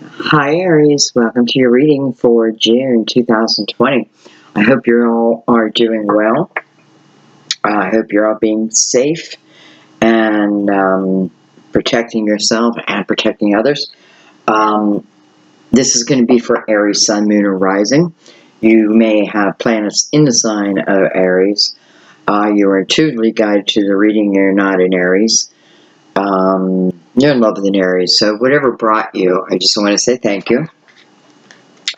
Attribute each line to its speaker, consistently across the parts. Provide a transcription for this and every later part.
Speaker 1: Hi Aries, welcome to your reading for June 2020. I hope you all are doing well. I hope you're all being safe and protecting yourself and protecting others. This is going to be for Aries, Sun, Moon, or Rising. You may have planets in the sign of Aries. You are intuitively guided to the reading. You're not in Aries. You're in love with an Aries. So whatever brought you, I just want to say thank you.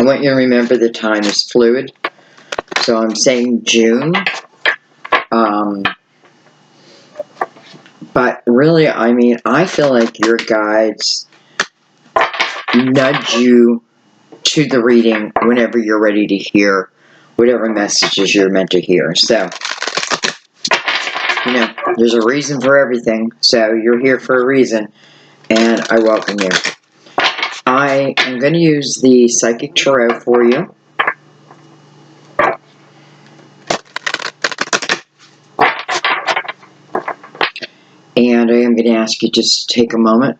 Speaker 1: I want you to remember that time is fluid. So I'm saying June. But really, I feel like your guides nudge you to the reading whenever you're ready to hear whatever messages you're meant to hear. So, there's a reason for everything. So you're here for a reason, and I welcome you. I am going to use the Psychic Tarot for you. And I am going to ask you just to take a moment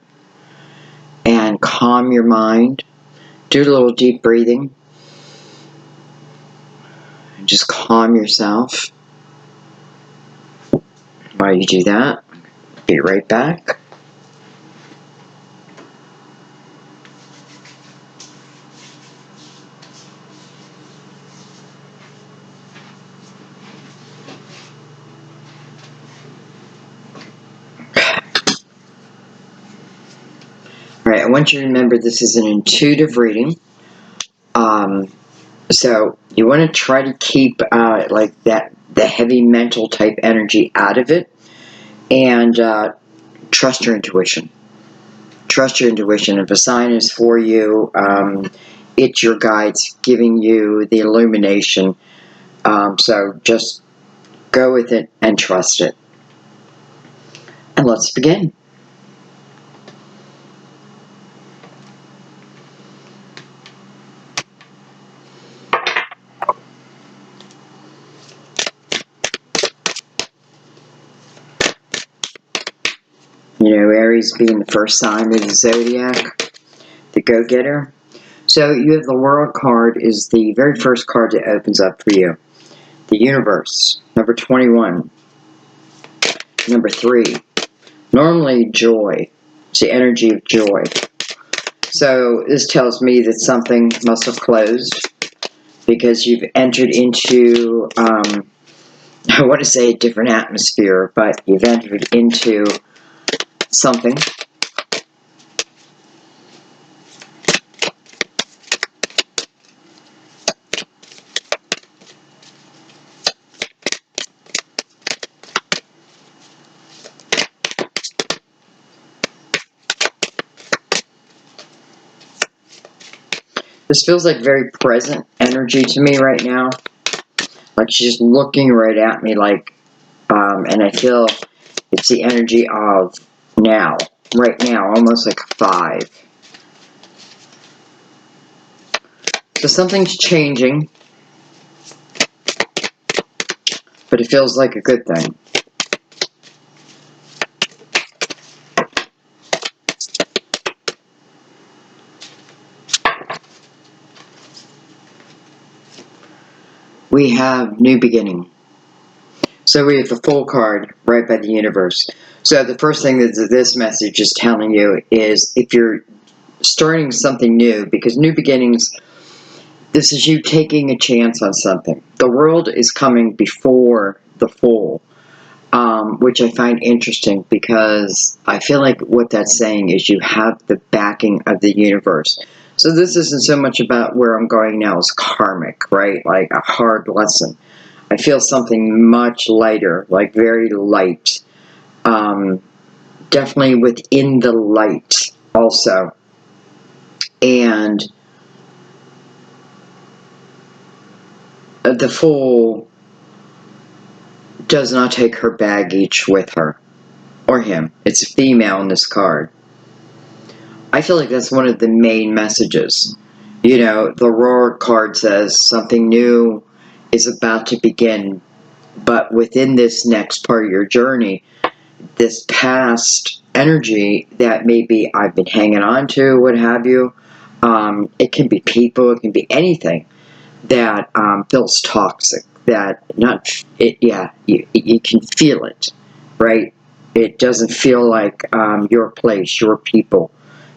Speaker 1: and calm your mind. Do a little deep breathing. And just calm yourself. While you do that, be right back. Alright, I want you to remember this is an intuitive reading. So you want to try to keep the heavy mental type energy out of it, and trust your intuition. Trust your intuition. If a sign is for you, it's your guides giving you the illumination. So just go with it and trust it. And let's begin. Aries being the first sign of the zodiac, the go-getter. So you have the World card is the very first card that opens up for you. The Universe, number 21. Number 3. Normally joy. It's the energy of joy. So this tells me that something must have closed because you've entered into, I want to say a different atmosphere, but you've entered into something. This feels like very present energy to me right now. Like she's looking right at me, and I feel it's the energy of now, right now, almost like 5. So something's changing, but it feels like a good thing. We have new beginning. So we have the Full card right by the Universe. So the first thing that this message is telling you is if you're starting something new, because new beginnings, this is you taking a chance on something. The World is coming before the Full, which I find interesting because I feel like what that's saying is you have the backing of the universe. So this isn't so much about where I'm going now as karmic, right? Like a hard lesson. I feel something much lighter, like very light. Definitely within the light also. And the Fool does not take her baggage with her. Or him. It's a female in this card. I feel like that's one of the main messages. The Roar card says something new is about to begin, but within this next part of your journey, this past energy that maybe I've been hanging on to, what have you, It can be people, it can be anything that feels toxic. That not it, yeah, you can feel it, right? It doesn't feel like your place, your people,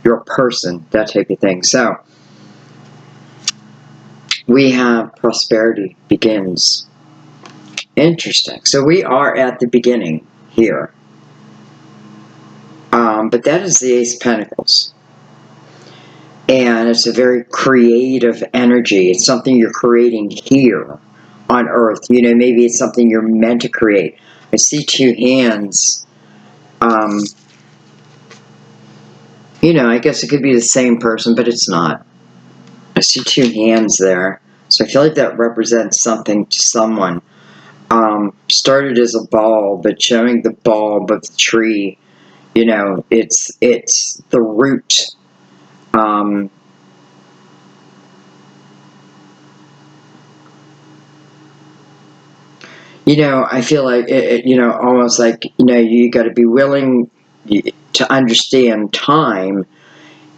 Speaker 1: your person, that type of thing. So we have prosperity begins. Interesting. So we are at the beginning here. But that is the Ace of Pentacles. And it's a very creative energy. It's something you're creating here on Earth. You know, maybe it's something you're meant to create. I see two hands. You know, I guess it could be the same person, but it's not. I see two hands there. So I feel like that represents something to someone. Started as a bulb, but showing the bulb of the tree. You know, it's the root. You know, I feel like you know, almost like, you know, you got to be willing to understand time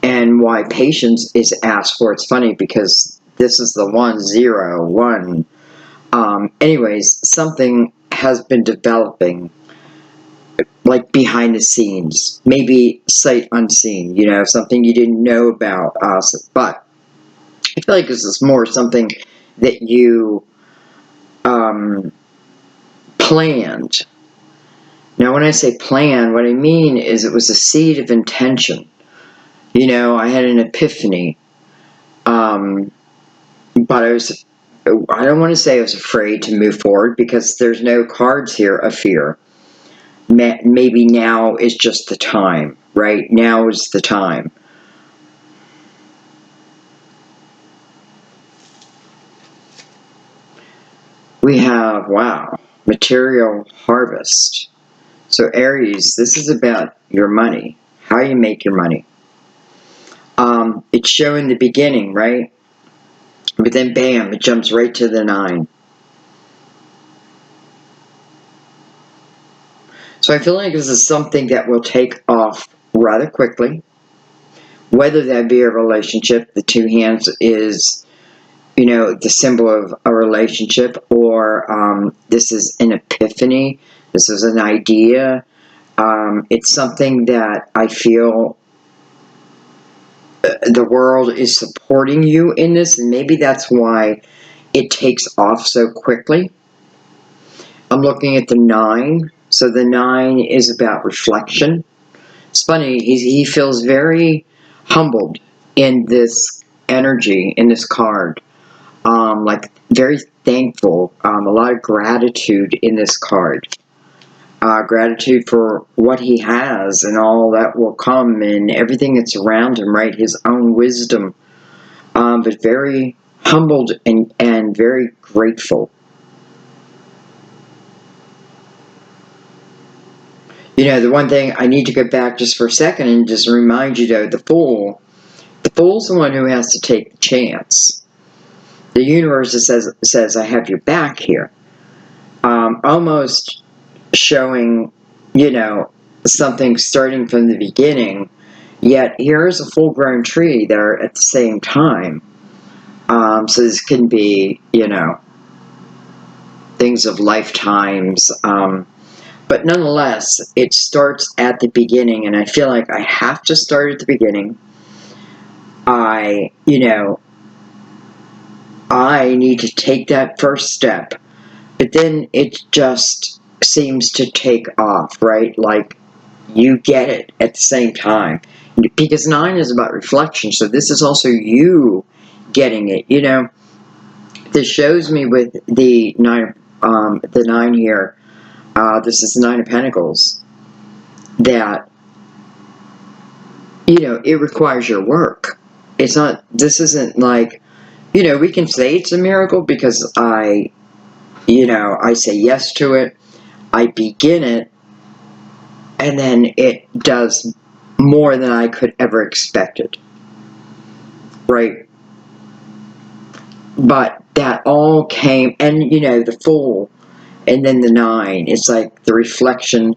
Speaker 1: and why patience is asked for. It's funny because this is the 101. Anyways, something has been developing, like behind the scenes, maybe sight unseen. You know, something you didn't know about us, but I feel like this is more something that you planned. Now, when I say plan, what I mean is it was a seed of intention. You know, I had an epiphany, but I don't want to say I was afraid to move forward because there's no cards here of fear. Maybe now is just the time, right? Now is the time. We have, wow, material harvest. So Aries, this is about your money, how you make your money. It's showing the beginning, right? But then bam, it jumps right to the 9. So I feel like this is something that will take off rather quickly. Whether that be a relationship, the two hands is, you know, the symbol of a relationship, or this is an epiphany. This is an idea. It's something that I feel the world is supporting you in this, and maybe that's why it takes off so quickly. I'm looking at the 9. So the 9 is about reflection. It's funny, he feels very humbled in this energy, in this card. Like very thankful, a lot of gratitude in this card. Gratitude for what he has and all that will come and everything that's around him, right? His own wisdom. But very humbled and very grateful. You know, the one thing I need to go back just for a second and just remind you, though, the fool's the one who has to take the chance. The universe says I have your back here. Almost showing, you know, something starting from the beginning, yet here is a full-grown tree there at the same time. So this can be, you know, things of lifetimes. But nonetheless, it starts at the beginning, and I feel like I have to start at the beginning. You know, I need to take that first step, but then it just seems to take off, right? Like you get it at the same time. Because 9 is about reflection, so this is also you getting it. You know, this shows me with the 9 here. This is the 9 of Pentacles. That, you know, it requires your work. It's not, this isn't like, you know, we can say it's a miracle because you know, I say yes to it, I begin it, and then it does more than I could ever expected. Right? But that all came, and you know, the Fool, and then the 9, it's like the reflection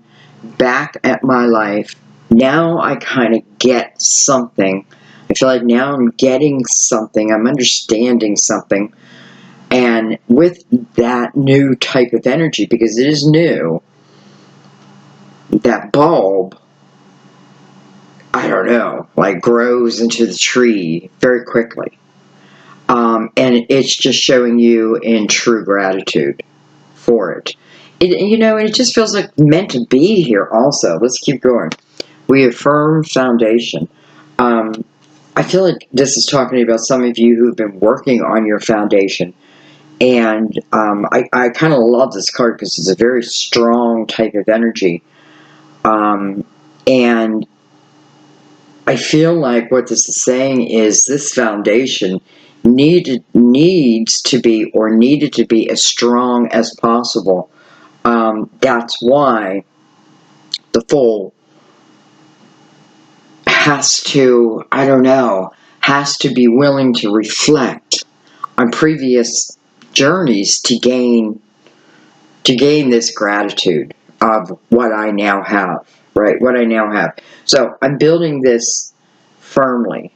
Speaker 1: back at my life. Now I kind of get something I feel like now I'm getting something, I'm understanding something. And with that new type of energy, because it is new, that bulb, I don't know, like grows into the tree very quickly. And it's just showing you in true gratitude for it. And it just feels like meant to be here also. Let's keep going. We affirm foundation. Um, I feel like this is talking about some of you who've been working on your foundation. And I kind of love this card because it's a very strong type of energy. And I feel like what this is saying is this foundation needs to be, or needed to be, as strong as possible. That's why the Fool has to, I don't know, has to be willing to reflect on previous journeys to gain this gratitude of what I now have, right? What I now have. So I'm building this firmly.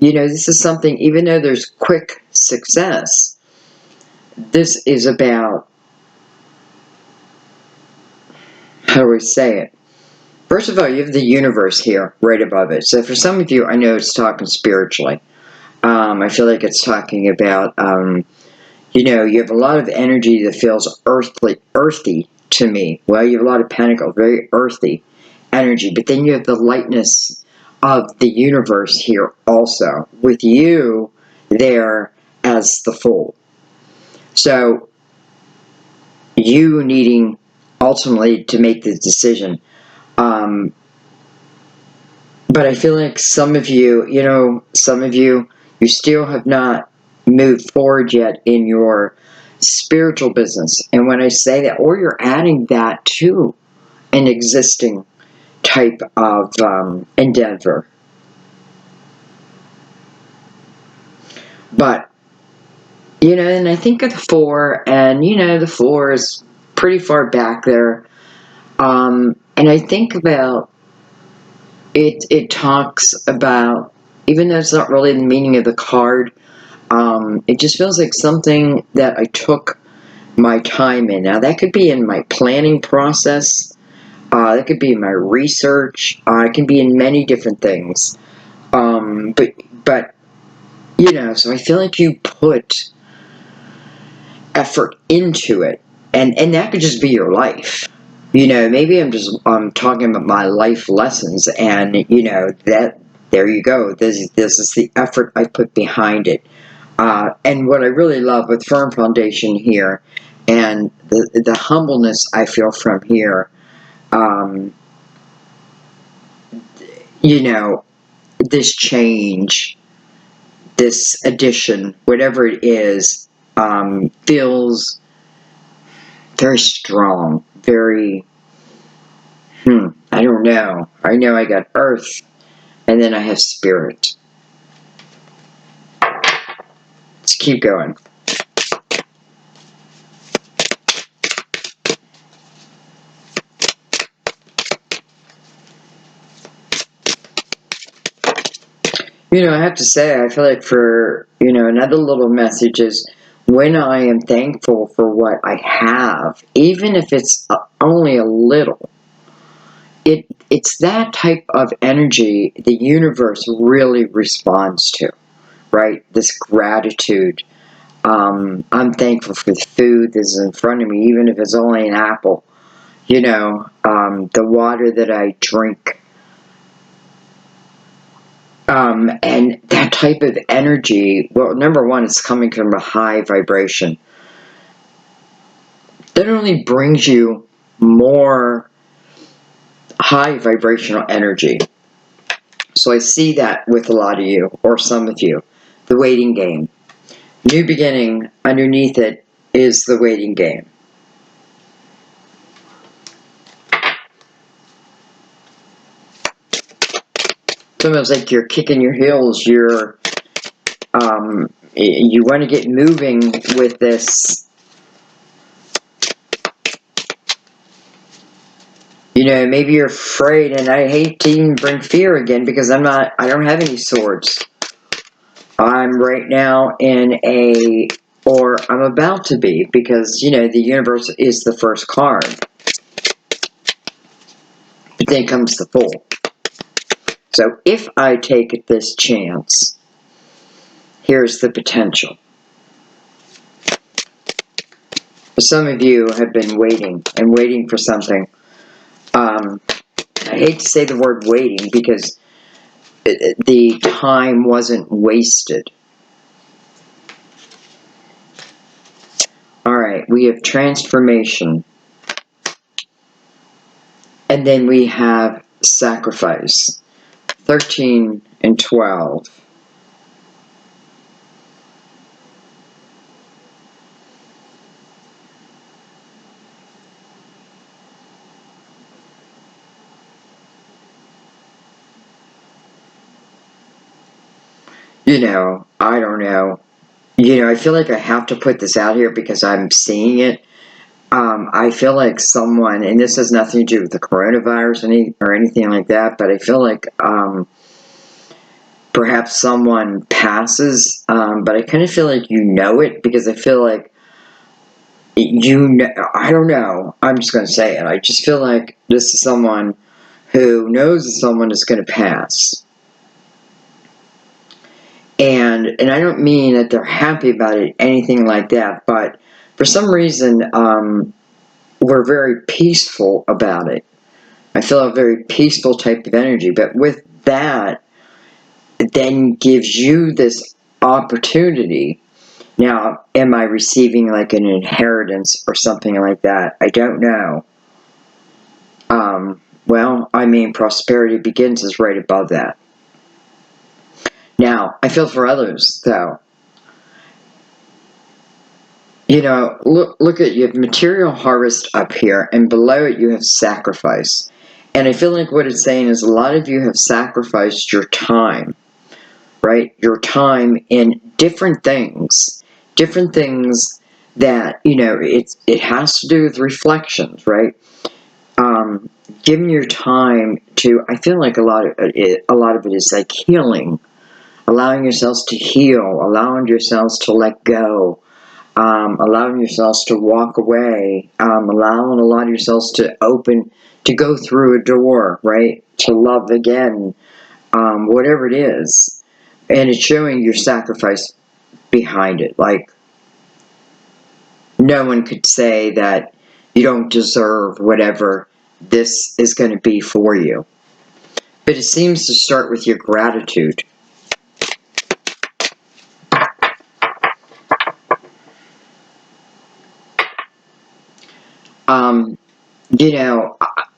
Speaker 1: This is something, even though there's quick success, this is about, how do we say it? First of all, you have the universe here right above it. So for some of you, I know it's talking spiritually. I feel like it's talking about, you have a lot of energy that feels earthy to me. Well, you have a lot of pentacle, very earthy energy. But then you have the lightness of the universe here also, with you there as the Fool. So you needing ultimately to make the decision. But I feel like some of you, you still have not moved forward yet in your spiritual business. And when I say that, or you're adding that to an existing type of endeavor. But, and I think of the Four, and, the Four is pretty far back there. And I think about, it talks about, even though it's not really the meaning of the card, it just feels like something that I took my time in. Now, that could be in my planning process. That could be in my research. It can be in many different things. But so I feel like you put effort into it. And that could just be your life. Maybe I'm talking about my life lessons, and, that, there you go. This is the effort I put behind it. And what I really love with Firm Foundation here, and the humbleness I feel from here, this change, this addition, whatever it is, feels very strong, very, I don't know. I know I got earth, and then I have spirit. Let's keep going. I have to say, I feel like for, another little message is, when I am thankful for what I have, even if it's only a little, it's that type of energy the universe really responds to, right? This gratitude. I'm thankful for the food that's in front of me, even if it's only an apple. The water that I drink. And that type of energy, well, number one, it's coming from a high vibration. That only brings you more high vibrational energy. So I see that with a lot of you, or some of you. The waiting game. New beginning, underneath it, is the waiting game. Sometimes like you're kicking your heels, you want to get moving with this, Maybe you're afraid, and I hate to even bring fear again because I don't have any swords. I'm right now or I'm about to be, because, the universe is the first card. But then comes the Fool. So if I take this chance, here's the potential. Some of you have been waiting and waiting for something. I hate to say the word waiting because the time wasn't wasted. Alright, we have transformation. And then we have sacrifice. 13 and 12. I don't know. I feel like I have to put this out here because I'm seeing it. I feel like someone, and this has nothing to do with the coronavirus or anything like that, but I feel like perhaps someone passes, but I kind of feel like it because I feel like I don't know. I'm just going to say it. I just feel like this is someone who knows that someone is going to pass. And I don't mean that they're happy about it, anything like that, but for some reason, we're very peaceful about it. I feel a very peaceful type of energy, but with that, it then gives you this opportunity. Now, am I receiving like an inheritance or something like that? I don't know. Prosperity begins is right above that. Now, I feel for others, though. Look at, you have material harvest up here, and below it you have sacrifice. And I feel like what it's saying is a lot of you have sacrificed your time, right? Your time in different things that, it has to do with reflections, right? Giving your time to, I feel like a lot of it is like healing, allowing yourselves to heal, allowing yourselves to let go, allowing yourselves to walk away, allowing a lot of yourselves to go through a door, right? To love again, whatever it is. And it's showing your sacrifice behind it. Like, no one could say that you don't deserve whatever this is going to be for you. But it seems to start with your gratitude.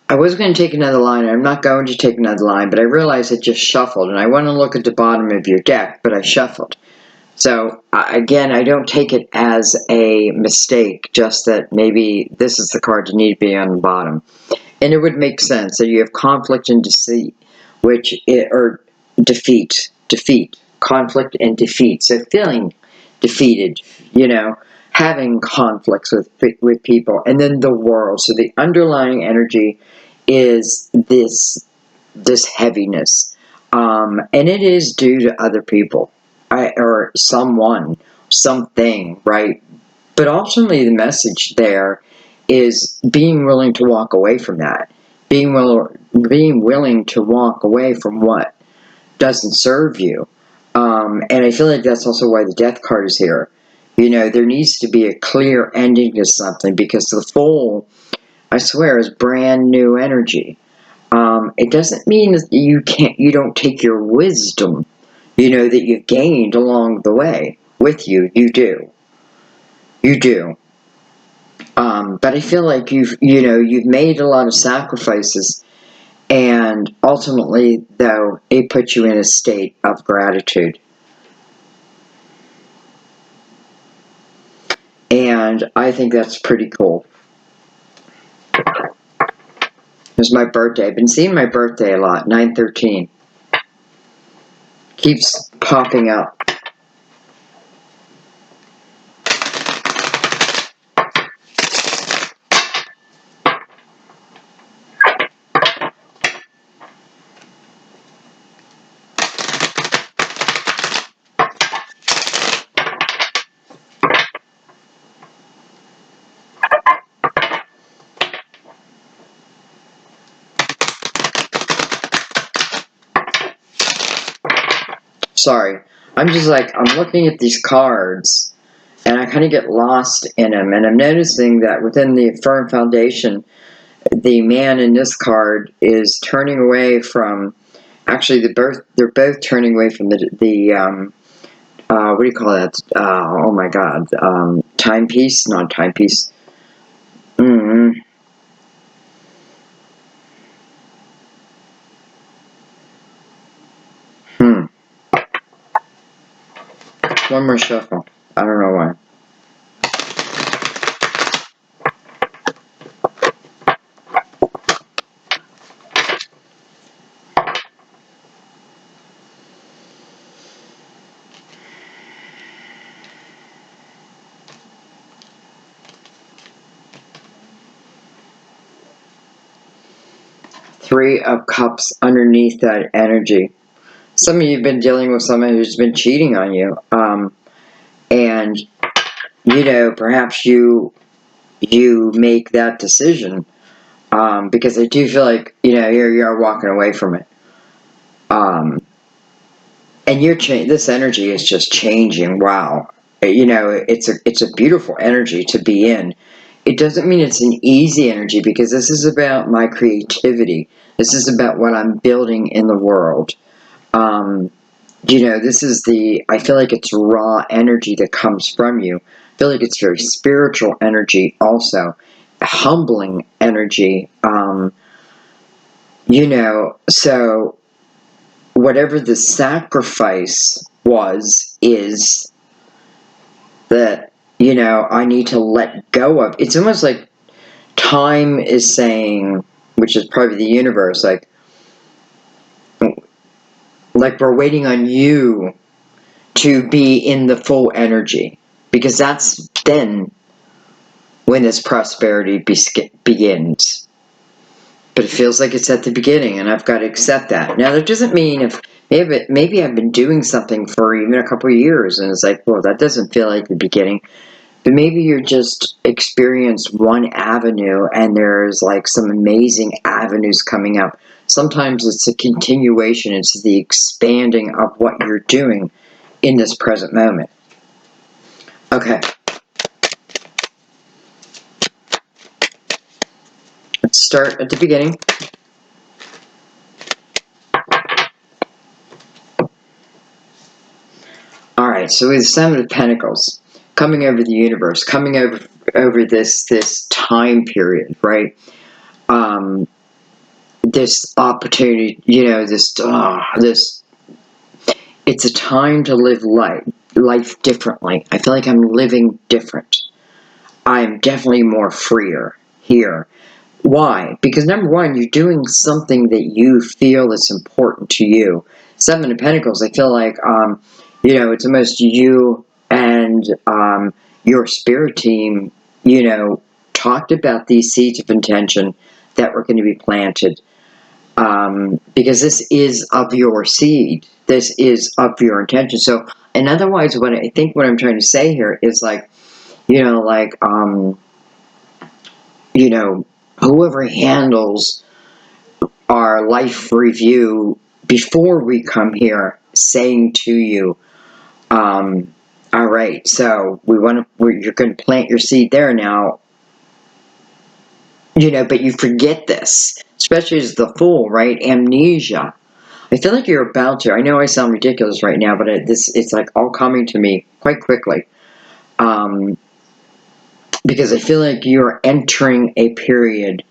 Speaker 1: I was going to take another line. I'm not going to take another line, but I realized it just shuffled, and I want to look at the bottom of your deck, but I shuffled. So, again, I don't take it as a mistake, just that maybe this is the card you need to be on the bottom. And it would make sense that you have conflict and deceit, or defeat, conflict and defeat. So feeling defeated, having conflicts with people, and then the world. So the underlying energy is this heaviness, and it is due to other people, or someone, something, right? But ultimately, the message there is being willing to walk away from that, being willing to walk away from what doesn't serve you. And I feel like that's also why the Death card is here. There needs to be a clear ending to something, because the Fool, I swear, is brand new energy. It doesn't mean that you don't take your wisdom, that you've gained along the way with you. You do. You do. But I feel like you've made a lot of sacrifices, and ultimately, though, it puts you in a state of gratitude. And I think that's pretty cool. It's my birthday. I've been seeing my birthday a lot, 9/13. Keeps popping up. sorry. I'm just like, I'm looking at these cards, and I kind of get lost in them, and I'm noticing that within the Firm Foundation, the man in this card is turning away from, actually they're both turning away from the what do you call that? Oh my God, timepiece, not timepiece. Mm-hmm. Hmm. One more shuffle. I don't know why. Three of Cups underneath that energy. Some of you have been dealing with someone who's been cheating on you, and perhaps you make that decision, because I do feel like here you are walking away from it, and this energy is just changing. Wow, it's a beautiful energy to be in. It doesn't mean it's an easy energy, because this is about my creativity. This is about what I'm building in the world. Um, I feel like it's raw energy that comes from you. I feel like it's very spiritual energy also, humbling energy. So whatever the sacrifice is that, I need to let go of. It's almost like time is saying, which is part of the universe, like we're waiting on you to be in the full energy, because that's then when this prosperity begins. But it feels like it's at the beginning, and I've got to accept that. Now, that doesn't mean if maybe I've been doing something for even a couple of years, and it's like, well, that doesn't feel like the beginning. But maybe you're just experienced one avenue, and there's like some amazing avenues coming up. Sometimes it's a continuation, it's the expanding of what you're doing in this present moment. Okay. Let's start at the beginning. Alright, so we have the Seven of Pentacles coming over the universe, coming over this time period, right? This opportunity, this it's a time to live life differently. I feel like I'm living different. I'm definitely more freer here. Why? Because number one, you're doing something that you feel is important to you. Seven of Pentacles, I feel like, it's almost you and your spirit team, talked about these seeds of intention that were going to be planted. Because this is of your seed. This is of your intention. So, and otherwise, what I'm trying to say here is like, you know, like, whoever handles our life review before we come here, saying to you, all right, so you're going to plant your seed there now, but you forget this, especially as the Fool, right? Amnesia. I feel like you're about to. I know I sound ridiculous right now, but it's like all coming to me quite quickly. Because I feel like you're entering a period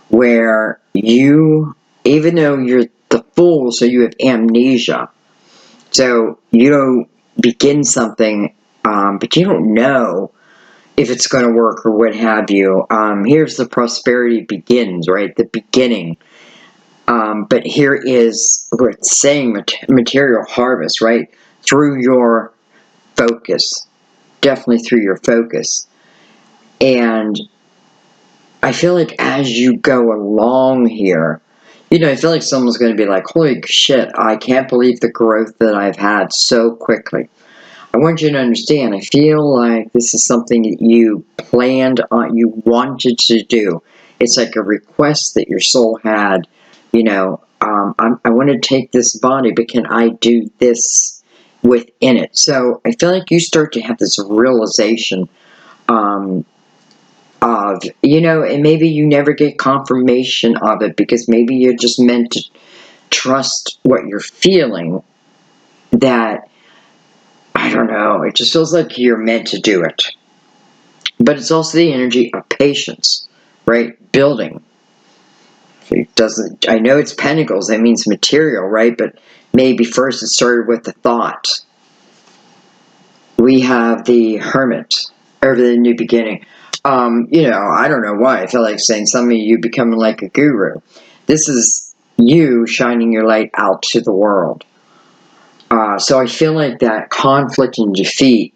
Speaker 1: where even though you're the Fool, so you have amnesia, so you don't begin something, but you don't know if it's going to work or what have you. Here's the prosperity begins, right? The beginning. But here is where it's saying material harvest, right? Through your focus. Definitely through your focus. And I feel like as you go along here, I feel like someone's going to be like, holy shit, I can't believe the growth that I've had so quickly. I want you to understand, I feel like this is something that you planned on, you wanted to do. It's like a request that your soul had, I want to take this body, but can I do this within it. So I feel like you start to have this realization of, and maybe you never get confirmation of it because maybe you're just meant to trust what you're feeling, that, I don't know, it just feels like you're meant to do it. But it's also the energy of patience, right? Building. It doesn't, I know it's pentacles, that means material, right? But maybe first it started with the thought. We have the Hermit, or the New Beginning. I don't know why I feel like saying some of you becoming like a guru. This is you shining your light out to the world. So I feel like that conflict and defeat,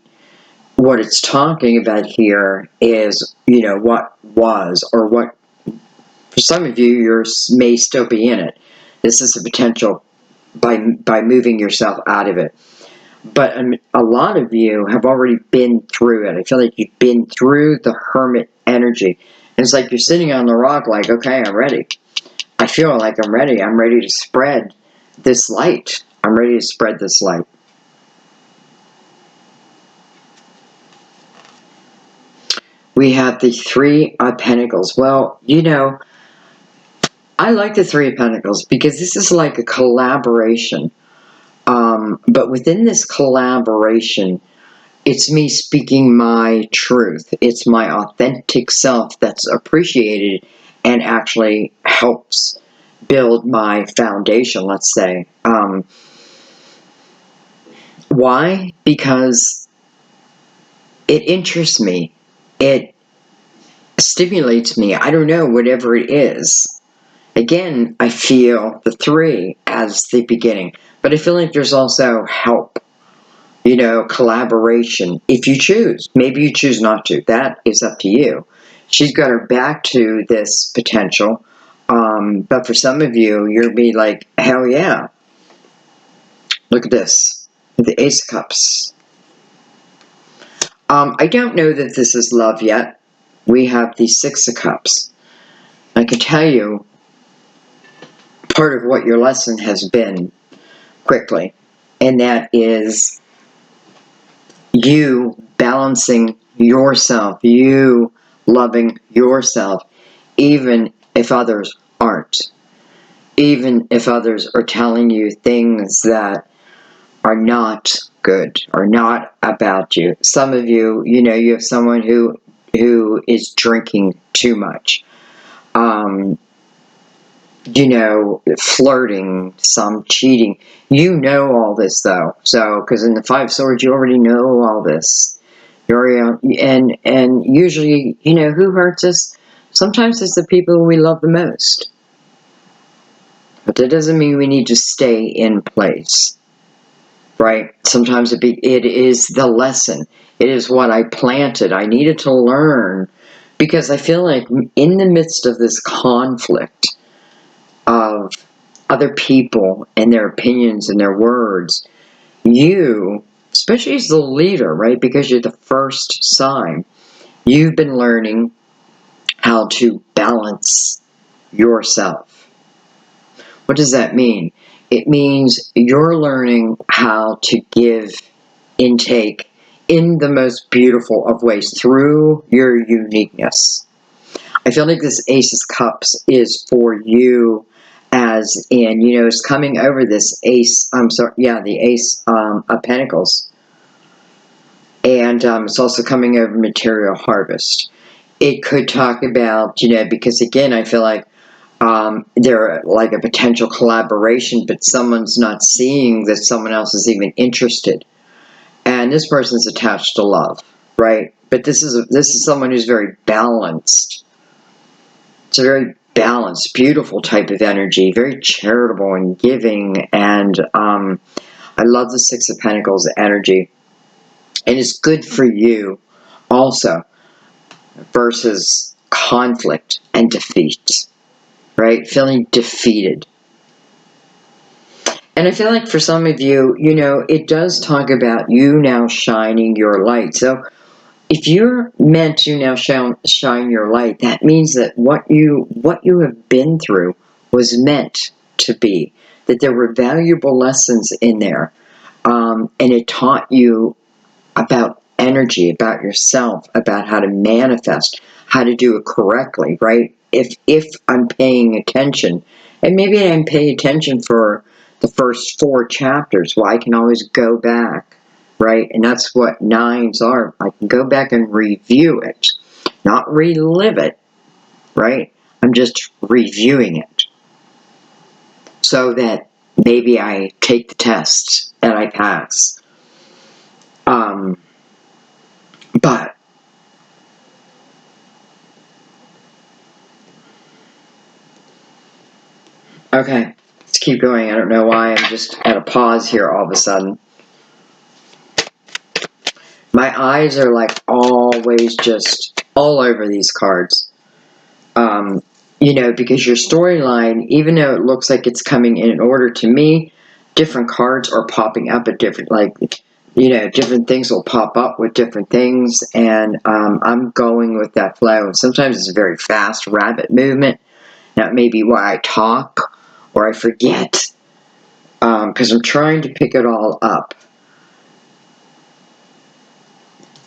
Speaker 1: what it's talking about here is, what was, or what, for some of you, you may still be in it. This is a potential by moving yourself out of it. But a lot of you have already been through it. I feel like you've been through the Hermit energy. And it's like you're sitting on the rock like, okay, I'm ready. I feel like I'm ready. I'm ready to spread this light. I'm ready to spread this light. We have the Three of Pentacles. Well, I like the Three of Pentacles because this is like a collaboration. But within this collaboration, it's me speaking my truth. It's my authentic self that's appreciated and actually helps build my foundation, let's say. Why? Because it interests me. It stimulates me. I don't know, whatever it is. Again, I feel the three as the beginning. But I feel like there's also help. Collaboration, if you choose. Maybe you choose not to. That is up to you. She's got her back to this potential. But for some of you, you'll be like, hell yeah. Look at this. The Ace of Cups. I don't know that this is love yet. We have the Six of Cups. I can tell you part of what your lesson has been quickly. And that is you balancing yourself, you loving yourself, even if others aren't. Even if others are telling you things that are not good, or not about you. Some of you, you have someone who is drinking too much. Flirting, some cheating. You know all this, though. So, because in the Five of Swords, you already know all this. And usually, who hurts us? Sometimes it's the people we love the most. But that doesn't mean we need to stay in place, right? Sometimes it is the lesson. It is what I planted. I needed to learn, because I feel like in the midst of this conflict of other people and their opinions and their words, you, especially as the leader, right, because you're the first sign, you've been learning how to balance yourself. What does that mean? It means you're learning how to give intake in the most beautiful of ways through your uniqueness. I feel like this Ace of Cups is for you, as in, it's coming over this Ace, the Ace of Pentacles. And it's also coming over material harvest. It could talk about, because again, I feel like they're like a potential collaboration, but someone's not seeing that someone else is even interested. And this person's attached to love, right? But this is someone who's very balanced. It's a very balanced, beautiful type of energy, very charitable and giving. And I love the Six of Pentacles energy. And it's good for you also, versus conflict and defeat, right? Feeling defeated. And I feel like for some of you, it does talk about you now shining your light. So if you're meant to now shine your light, that means that what you have been through was meant to be. That there were valuable lessons in there. And it taught you about energy, about yourself, about how to manifest, how to do it correctly, right? If I'm paying attention, and maybe I'm paying attention for the first 4 chapters, well, I can always go back, right? And that's what 9s are. I can go back and review it, not relive it, right? I'm just reviewing it so that maybe I take the test and I pass. But okay, let's keep going. I don't know why I'm just at a pause here all of a sudden. My eyes are like always just all over these cards. Because your storyline, even though it looks like it's coming in order, to me, different cards are popping up at different, different things will pop up with different things, and I'm going with that flow. Sometimes it's a very fast rabbit movement. That may be why I talk or I forget, because I'm trying to pick it all up.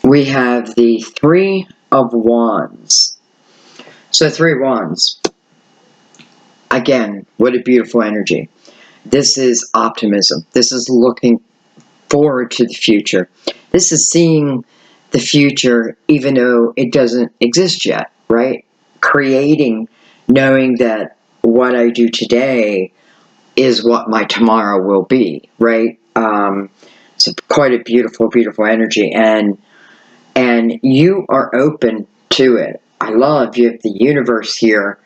Speaker 1: We have the 3 of Wands. So 3 Wands. Again, what a beautiful energy. This is optimism. This is looking forward to the future. This is seeing the future even though it doesn't exist yet, right? Creating, knowing that what I do today is what my tomorrow will be, right? It's quite a beautiful, beautiful energy, and you are open to it. I love you have the universe here,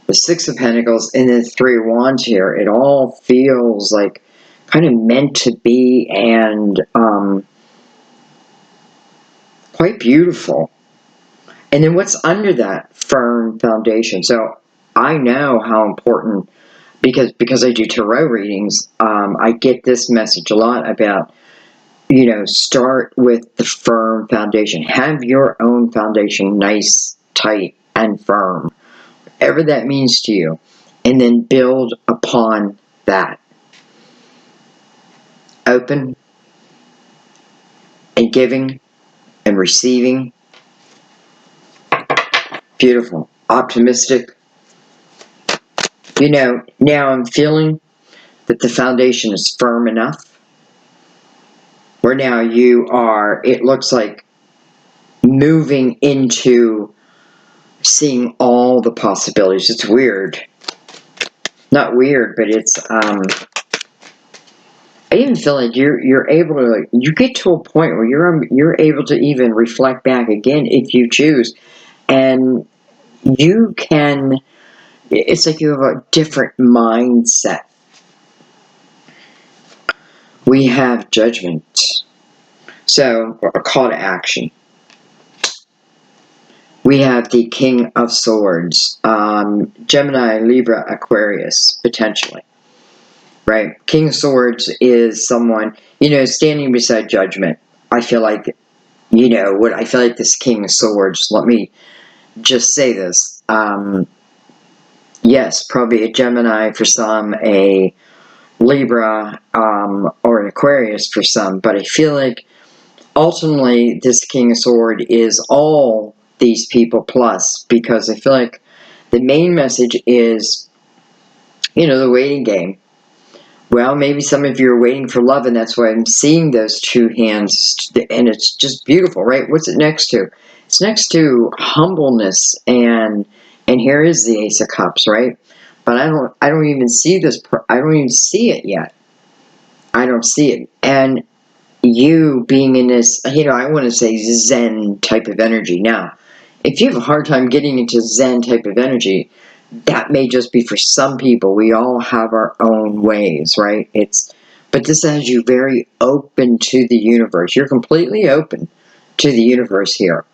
Speaker 1: the 6 of Pentacles, and then 3 of Wands here. It all feels like kind of meant to be, and quite beautiful. And then what's under that? Firm foundation. So I know how important, because I do tarot readings, I get this message a lot about, start with the firm foundation. Have your own foundation nice, tight, and firm, whatever that means to you, and then build upon that. Open and giving and receiving. Beautiful. Optimistic. Now I'm feeling that the foundation is firm enough where now you are, it looks like, moving into seeing all the possibilities. It's weird. Not weird, but it's, I even feel like you're able to, like, you get to a point where you're able to even reflect back again if you choose, and you can, it's like you have a different mindset. We have judgment. So, a call to action. We have the King of Swords, Gemini, Libra, Aquarius, potentially, right? King of Swords is someone, standing beside Judgment. I feel like, I feel like this King of Swords, let me just say this, yes, probably a Gemini for some, a Libra, or an Aquarius for some, but I feel like ultimately this King of Swords is all these people plus, because I feel like the main message is, the waiting game. Well, maybe some of you are waiting for love, and that's why I'm seeing those 2 hands, and it's just beautiful, right? What's it next to? It's next to humbleness, and here is the Ace of Cups, right? But I don't even see this, I don't even see it yet. I don't see it. And you being in this, I want to say Zen type of energy. Now, if you have a hard time getting into Zen type of energy, that may just be for some people. We all have our own ways, right? But this has you very open to the universe. You're completely open to the universe here.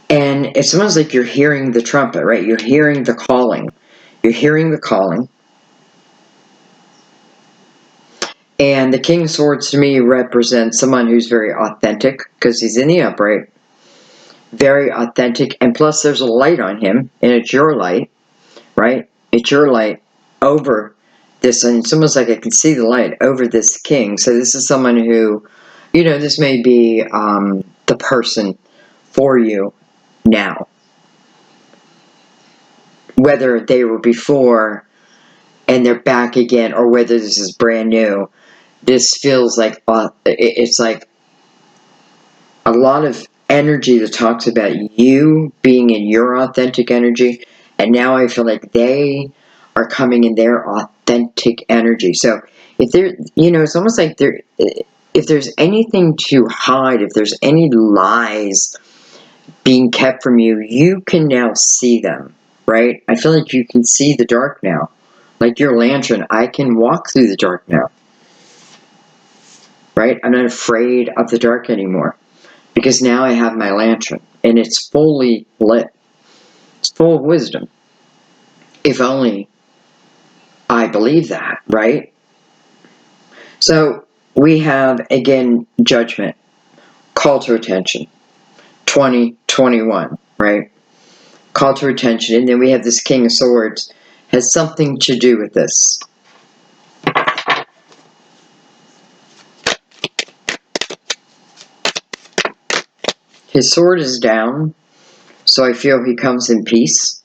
Speaker 1: And it's almost like you're hearing the trumpet, right? You're hearing the calling. You're hearing the calling. And the King of Swords to me represents someone who's very authentic, because he's in the upright. Very authentic, and plus there's a light on him, and it's your light, right? It's your light over this, and it's almost like I can see the light over this king. So this is someone who, you know, this may be the person for you now. Whether they were before and they're back again, or whether this is brand new, this feels like it's like a lot of energy that talks about you being in your authentic energy, and now I feel like they are coming in their authentic energy. So if there, you know, it's almost like there, if there's anything to hide, if there's any lies being kept from you, you can now see them, right? I feel like you can see the dark now. Like your lantern, I can walk through the dark now, right? I'm not afraid of the dark anymore. Because now I have my lantern, and it's fully lit. It's full of wisdom. If only I believe that, right? So we have, again, judgment, call to attention, 2021, right? Call to attention, and then we have this King of Swords, has something to do with this. His sword is down, so I feel he comes in peace.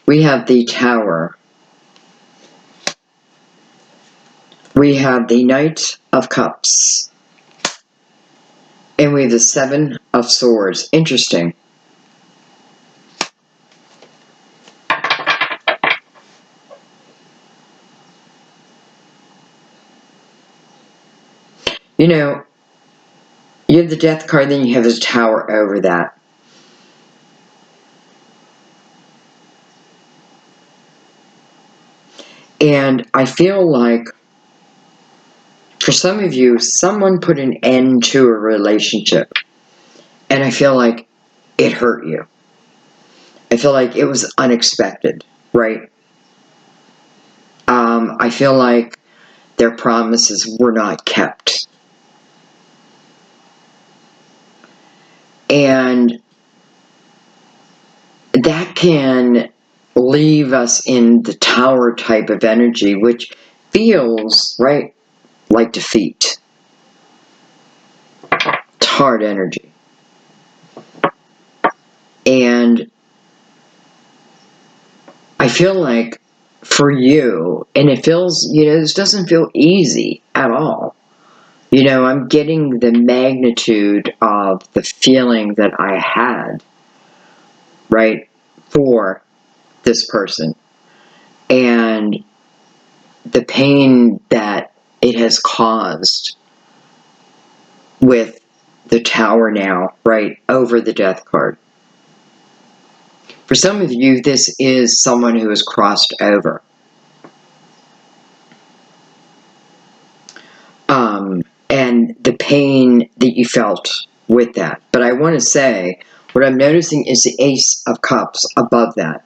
Speaker 1: We have the Tower. We have the Knight of Cups. And we have the Seven of Swords. Interesting. You know, you have the Death card, then you have the Tower over that. And I feel like, for some of you, someone put an end to a relationship. And I feel like it hurt you. I feel like it was unexpected, right? I feel like their promises were not kept. And that can leave us in the Tower type of energy, which feels, right, like defeat. It's hard energy. And I feel like for you, and it feels, you know, this doesn't feel easy at all. You know, I'm getting the magnitude of the feeling that I had, right, for this person. And the pain that it has caused with the Tower now, right, over the Death card. For some of you, this is someone who has crossed over. And the pain that you felt with that. But I want to say, what I'm noticing is the Ace of Cups above that.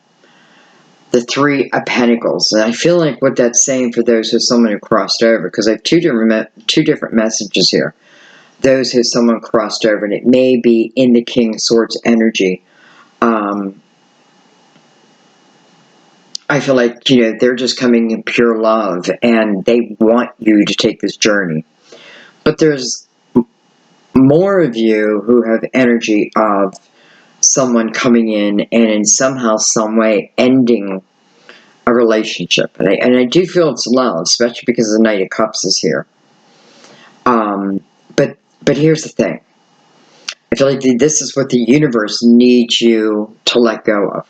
Speaker 1: The Three of Pentacles. And I feel like what that's saying for those who someone who crossed over, because I have two different messages here. Those who someone crossed over, and it may be in the King of Swords energy. I feel like, you know, they're just coming in pure love, and they want you to take this journey. But there's more of you who have energy of someone coming in and in somehow, some way, ending a relationship. And I do feel it's love, especially because the Knight of Cups is here. But here's the thing. I feel like this is what the universe needs you to let go of.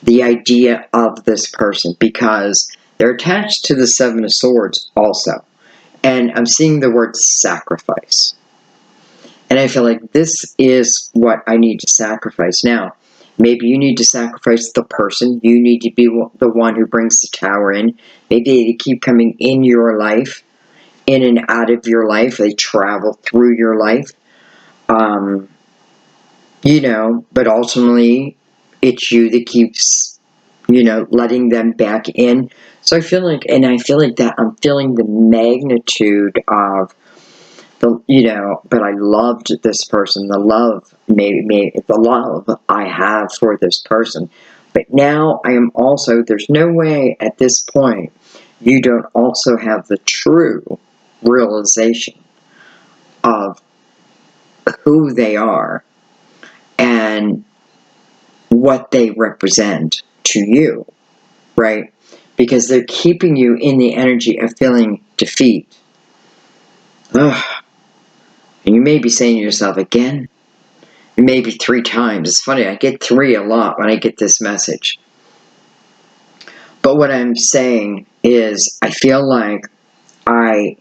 Speaker 1: The idea of this person, because they're attached to the Seven of Swords also. And I'm seeing the word sacrifice. And I feel like this is what I need to sacrifice now. Maybe you need to sacrifice the person. You need to be the one who brings the Tower in. Maybe they keep coming in your life, in and out of your life. They travel through your life. You know, but ultimately, it's you that keeps, you know, letting them back in. So I feel like, and I feel like that I'm feeling the magnitude of the, you know, but I loved this person. The love, maybe the love I have for this person But now I am also, there's no way at this point you don't also have the true realization of who they are and what they represent to you, right? Because they're keeping you in the energy of feeling defeat. Ugh. And you may be saying to yourself, again, maybe 3 times. It's funny, I get 3 a lot when I get this message. But what I'm saying is, I feel like I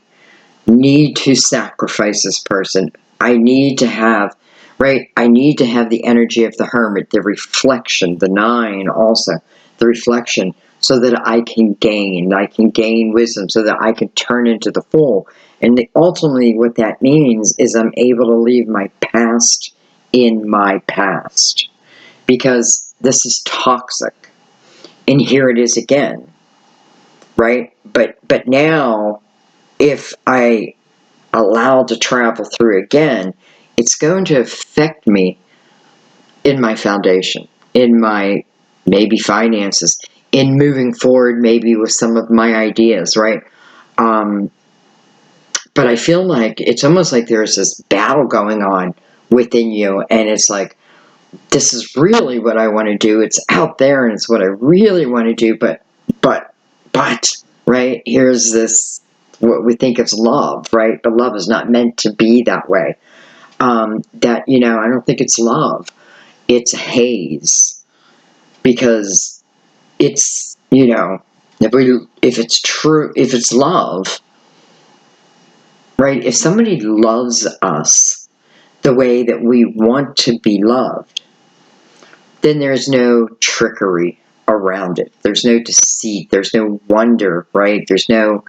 Speaker 1: need to sacrifice this person. I need to have, right? I need to have the energy of the hermit, the reflection, the 9 also, the reflection, so that I can gain wisdom, so that I can turn into the Fool. And ultimately what that means is I'm able to leave my past in my past. Because this is toxic. And here it is again, right? But now, if I allow to travel through again, it's going to affect me in my foundation, in my maybe finances, in moving forward maybe with some of my ideas, right? But I feel like it's almost like there's this battle going on within you, and it's like, this is really what I want to do. It's out there, and it's what I really want to do, but, right? Here's this, what we think is love, right? But love is not meant to be that way. That, I don't think it's love. It's haze. Because it's, if it's true, if it's love, right? If somebody loves us the way that we want to be loved, then there's no trickery around it. There's no deceit. There's no wonder, right? There's no,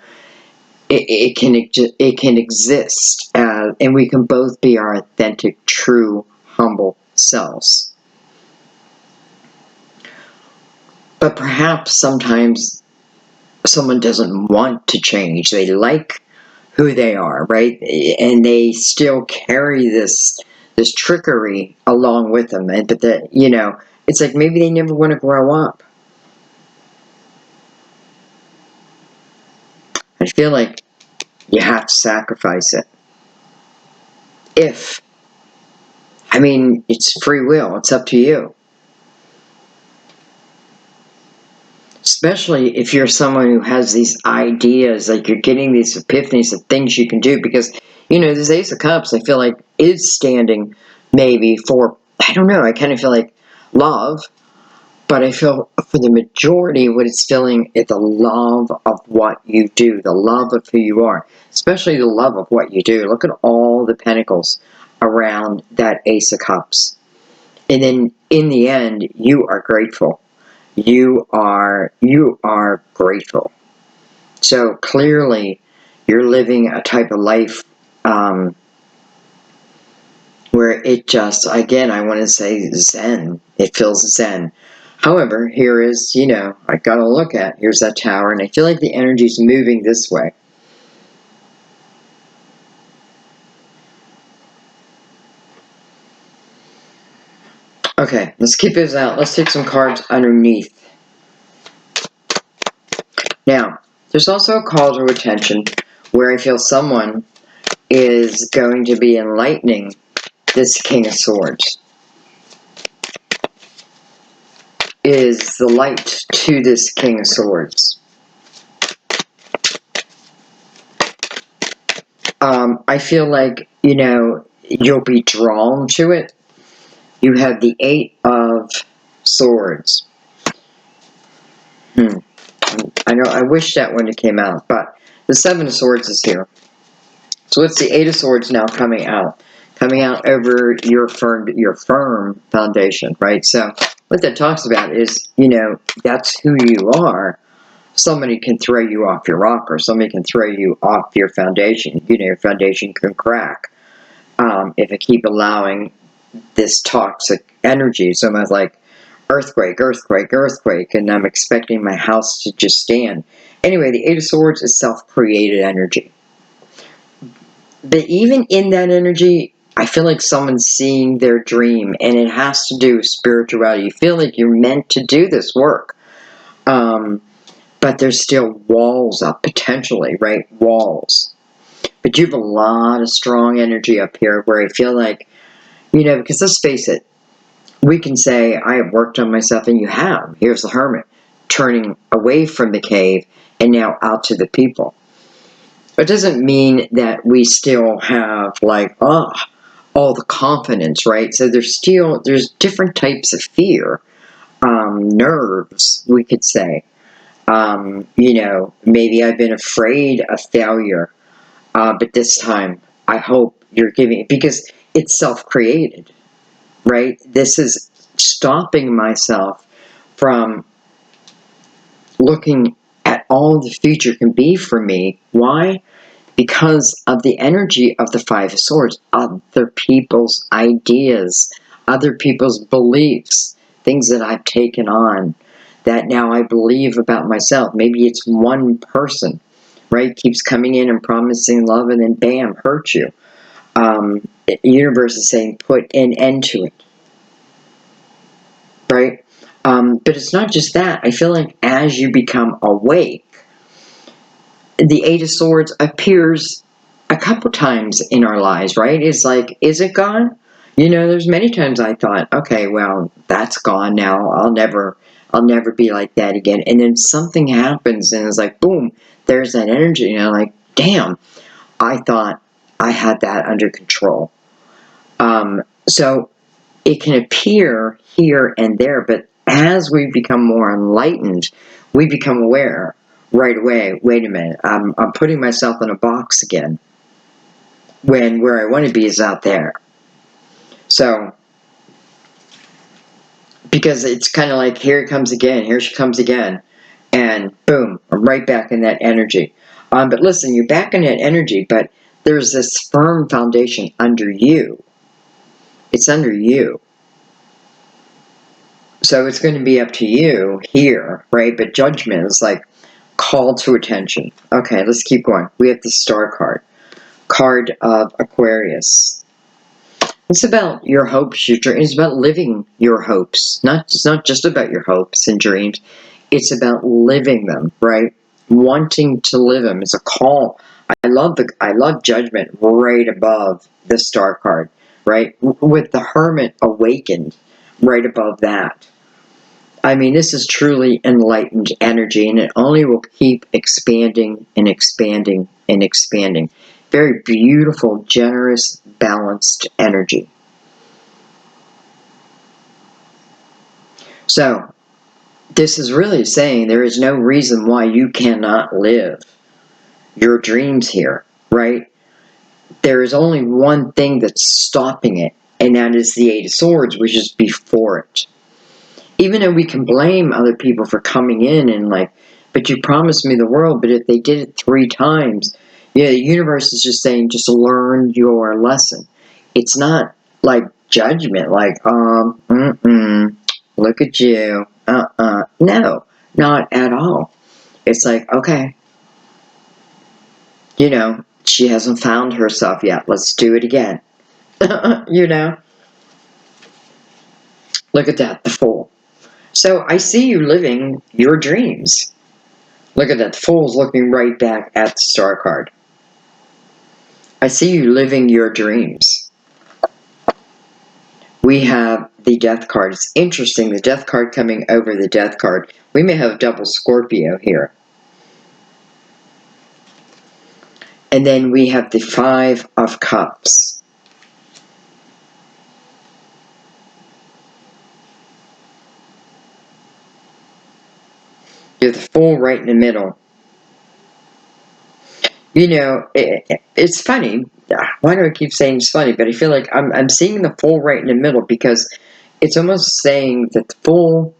Speaker 1: it can exist, and we can both be our authentic, true, humble selves. But perhaps sometimes someone doesn't want to change. They like who they are, right? And they still carry this trickery along with them. And but it's like maybe they never want to grow up. I feel like you have to sacrifice it. It's free will. It's up to you. Especially if you're someone who has these ideas, like you're getting these epiphanies of things you can do, because, this Ace of Cups, I feel like, is standing maybe for, I don't know, I kind of feel like love, but I feel for the majority what it's feeling is the love of what you do, the love of who you are, especially the love of what you do. Look at all the pentacles around that Ace of Cups. And then in the end, you are grateful. You are grateful. So clearly, you're living a type of life where it just, again, I want to say zen. It feels zen. However, here is, I gotta look at, here's that tower, and I feel like the energy's moving this way. Okay, let's keep this out. Let's take some cards underneath. Now, there's also a call to attention where I feel someone is going to be enlightening this King of Swords. Is the light to this King of Swords. I feel like, you'll be drawn to it. You have the 8 of Swords. I know, I wish that one came out, but the 7 of Swords is here. So what's the 8 of Swords now coming out? Coming out over your firm foundation, right? So what that talks about is, that's who you are. Somebody can throw you off your rocker. Somebody can throw you off your foundation. Your foundation can crack if I keep allowing this toxic energy. So I'm like, earthquake, earthquake, earthquake, and I'm expecting my house to just stand. Anyway, the 8 of Swords is self-created energy. But even in that energy, I feel like someone's seeing their dream, and it has to do with spirituality. You feel like you're meant to do this work. But there's still walls up, potentially, right? Walls. But you have a lot of strong energy up here where I feel like, because let's face it, we can say, I have worked on myself, and you have. Here's the hermit, turning away from the cave and now out to the people. It doesn't mean that we still have, like, all the confidence, right? So there's different types of fear, nerves, we could say. Maybe I've been afraid of failure, but this time I hope you're giving it, because it's self-created, right? This is stopping myself from looking at all the future can be for me. Why? Because of the energy of the Five of Swords, other people's ideas, other people's beliefs, things that I've taken on that now I believe about myself. Maybe it's one person, right? Keeps coming in and promising love, and then bam, hurt you. The universe is saying put an end to it, right? But it's not just that. I feel like as you become awake, the Eight of Swords appears a couple times in our lives, right? It's like, is it gone? There's many times I thought, okay, well, that's gone now. I'll never be like that again. And then something happens, and it's like, boom, there's that energy. And I'm like, damn, I thought I had that under control. So it can appear here and there, but as we become more enlightened, we become aware right away. Wait a minute, I'm putting myself in a box again, when where I want to be is out there. So, because it's kind of like, here it comes again, here she comes again, and boom, I'm right back in that energy. But listen, you're back in that energy, but there's this firm foundation under you. It's under you. So it's going to be up to you here, right? But judgment is like call to attention. Okay, let's keep going. We have the Star card. Card of Aquarius. It's about your hopes, your dreams. It's about living your hopes. It's not just about your hopes and dreams. It's about living them, right? Wanting to live them. It's a call. I love judgment right above the Star card, right? With the Hermit awakened right above that. I mean, this is truly enlightened energy, and it only will keep expanding and expanding and expanding. Very beautiful, generous, balanced energy. So, this is really saying there is no reason why you cannot live your dreams here, right? There is only one thing that's stopping it, and that is the Eight of Swords, which is before it. Even though we can blame other people for coming in and like, but you promised me the world, but if they did it 3 times, the universe is just saying, just learn your lesson. It's not like judgment, like, look at you, no, not at all. It's like, okay, she hasn't found herself yet, let's do it again. Look at that, the Fool. So I see you living your dreams. Look at that. The Fool's looking right back at the Star card. I see you living your dreams. We have the Death card. It's interesting, the Death card coming over the Death card. We may have double Scorpio here. And then we have the Five of Cups. You have the Fool right in the middle. It's funny. Why do I keep saying it's funny? But I feel like I'm seeing the Fool right in the middle, because it's almost saying that the Fool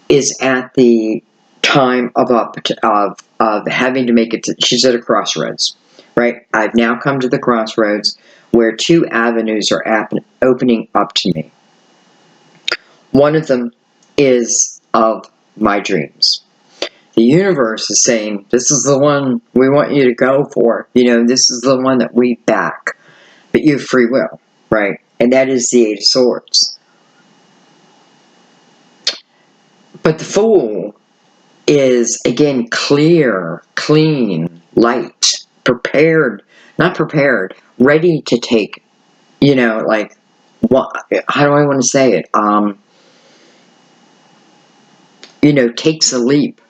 Speaker 1: is at the time of having to make it. She's at a crossroads, right? I've now come to the crossroads where 2 avenues are opening up to me. One of them is of my dreams. The universe is saying, this is the one we want you to go for. This is the one that we back. but you have free will, right? And that is the Eight of Swords. But the Fool is, again, clear, clean, light, prepared, not prepared, ready to take, like, what, how do I want to say it? Takes a leap.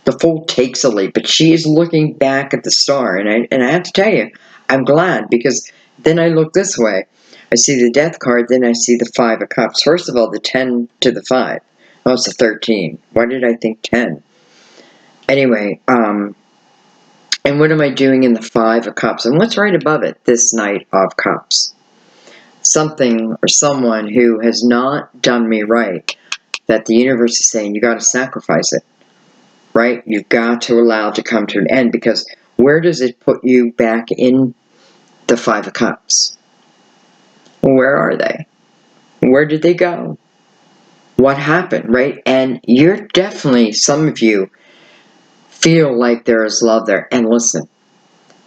Speaker 1: The Fool takes a leap, but she is looking back at the star, and I have to tell you, I'm glad, because then I look this way. I see the Death card, then I see the Five of Cups. First of all, the 10 to the 5. Oh, it's the 13. Why did I think 10? Anyway, and what am I doing in the Five of Cups? And what's right above it? This Knight of Cups. Something or someone who has not done me right, that the universe is saying, you got to sacrifice it. Right? You've got to allow it to come to an end, because where does it put you back in the Five of Cups? Where are they? Where did they go? What happened, right? And you're definitely, some of you feel like there is love there. And listen,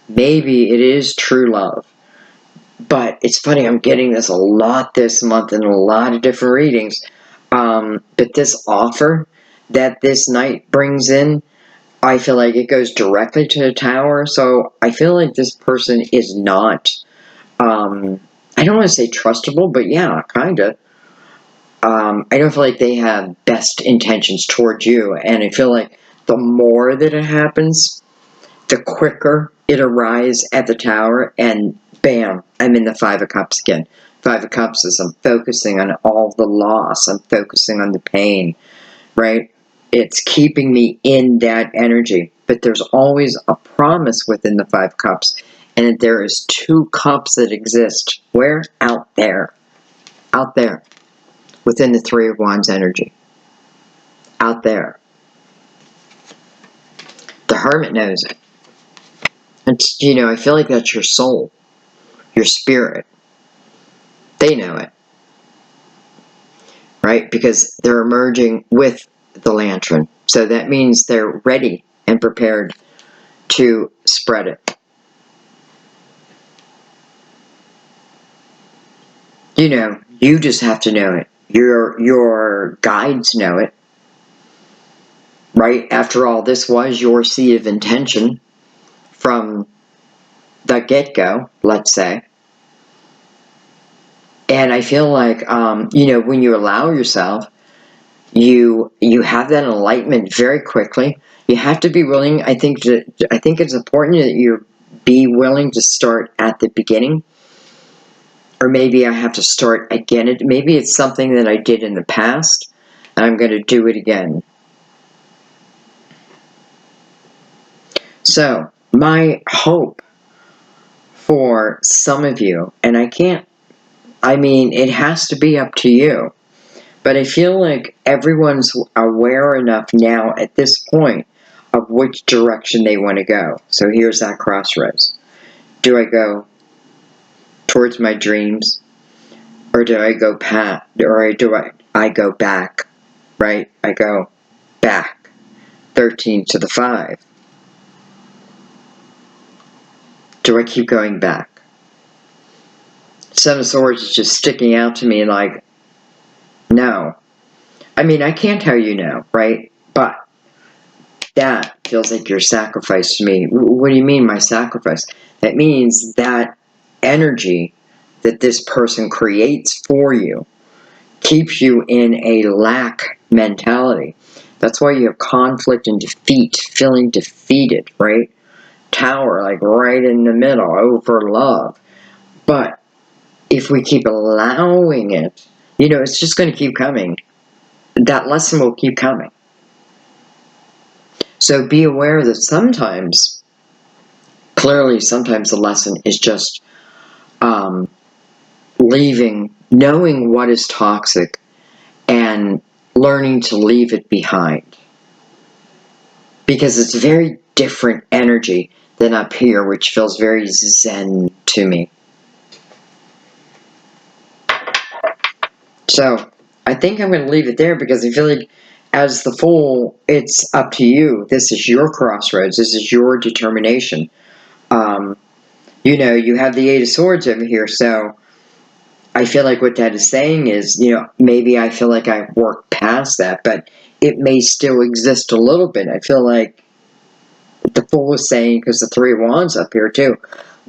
Speaker 1: maybe it is true love. But it's funny, I'm getting this a lot this month in a lot of different readings. But this offer that this Knight brings in, I feel like it goes directly to the Tower, so I feel like this person is not, I don't want to say trustable, but yeah, kind of. I don't feel like they have best intentions towards you, and I feel like the more that it happens, the quicker it arrives at the Tower, and bam, I'm in the Five of Cups again. Five of Cups is I'm focusing on all the loss, I'm focusing on the pain, right? It's keeping me in that energy. But there's always a promise within the Five Cups. And there is two cups that exist. Where? Out there. Out there. Within the Three of Wands energy. Out there. The Hermit knows it. It's, I feel like that's your soul. Your spirit. They know it. Right? Because they're emerging with the lantern. So that means they're ready and prepared to spread it. You just have to know it. Your guides know it. Right? After all, this was your seed of intention from the get-go, let's say. And I feel like, when you allow yourself, you have that enlightenment very quickly. You have to be willing, I think it's important that you be willing to start at the beginning. Or maybe I have to start again. Maybe it's something that I did in the past, and I'm going to do it again. So, my hope for some of you, and it has to be up to you, but I feel like everyone's aware enough now at this point of which direction they want to go. So here's that crossroads. Do I go towards my dreams, or do I go I go back, right? I go back, 13 to the 5. Do I keep going back? Seven of Swords is just sticking out to me like, no. I can't tell you no, right? But that feels like your sacrifice to me. What do you mean, my sacrifice? That means that energy that this person creates for you keeps you in a lack mentality. That's why you have conflict and defeat, feeling defeated, right? Tower, like right in the middle, over love. But if we keep allowing it, it's just going to keep coming. That lesson will keep coming. So be aware that sometimes the lesson is just leaving, knowing what is toxic, and learning to leave it behind. Because it's very different energy than up here, which feels very zen to me. So, I think I'm going to leave it there, because I feel like as the Fool, it's up to you. This is your crossroads. This is your determination. You know, you have the Eight of Swords over here, so I feel like what that is saying is, you know, maybe I feel like I've worked past that, but it may still exist a little bit. I feel like the Fool is saying, because the Three of Wands up here too,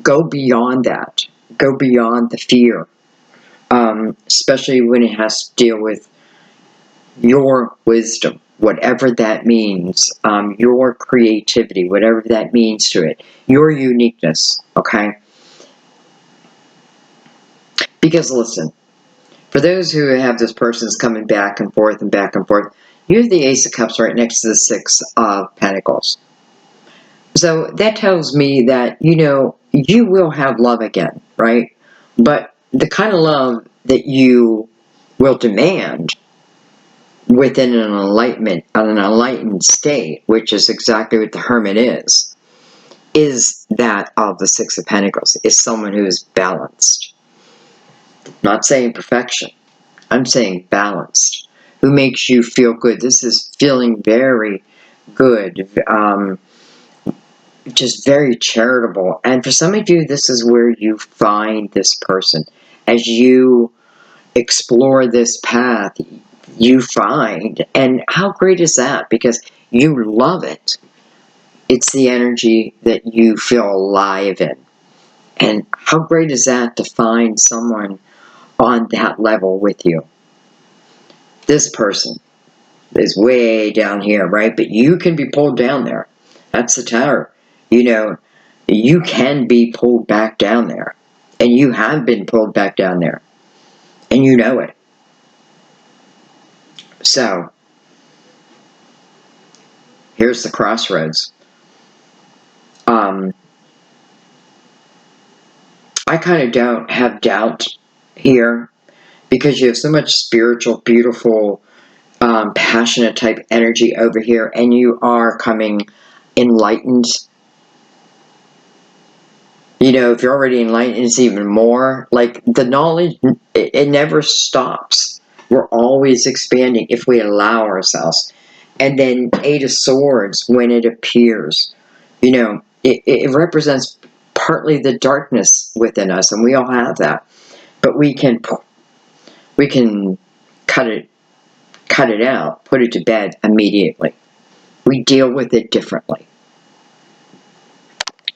Speaker 1: go beyond that. Go beyond the fear. Especially when it has to deal with your wisdom, whatever that means, your creativity, whatever that means to it, your uniqueness, okay? Because listen, for those who have this person's coming back and forth and back and forth, you have the Ace of Cups right next to the Six of Pentacles. So that tells me that, you know, you will have love again, right? But the kind of love that you will demand within an enlightened state, which is exactly what the Hermit is that of the Six of Pentacles, is someone who is balanced. I'm not saying perfection, I'm saying balanced, who makes you feel good. This is feeling very good, just very charitable. And for some of you, this is where you find this person. As you explore this path, you find, and how great is that? Because you love it. It's the energy that you feel alive in. And how great is that to find someone on that level with you? This person is way down here, right? But you can be pulled down there. That's the Tower. You know, you can be pulled back down there. And you have been pulled back down there. And you know it. So, here's the crossroads. I kind of don't have doubt here because you have so much spiritual, beautiful, passionate type energy over here, and you are coming enlightened. You know, if you're already enlightened, it's even more. Like, the knowledge, it never stops. We're always expanding if we allow ourselves. And then Eight of Swords, when it appears, you know, it represents partly the darkness within us, and we all have that. But we can cut it out, put it to bed immediately. We deal with it differently.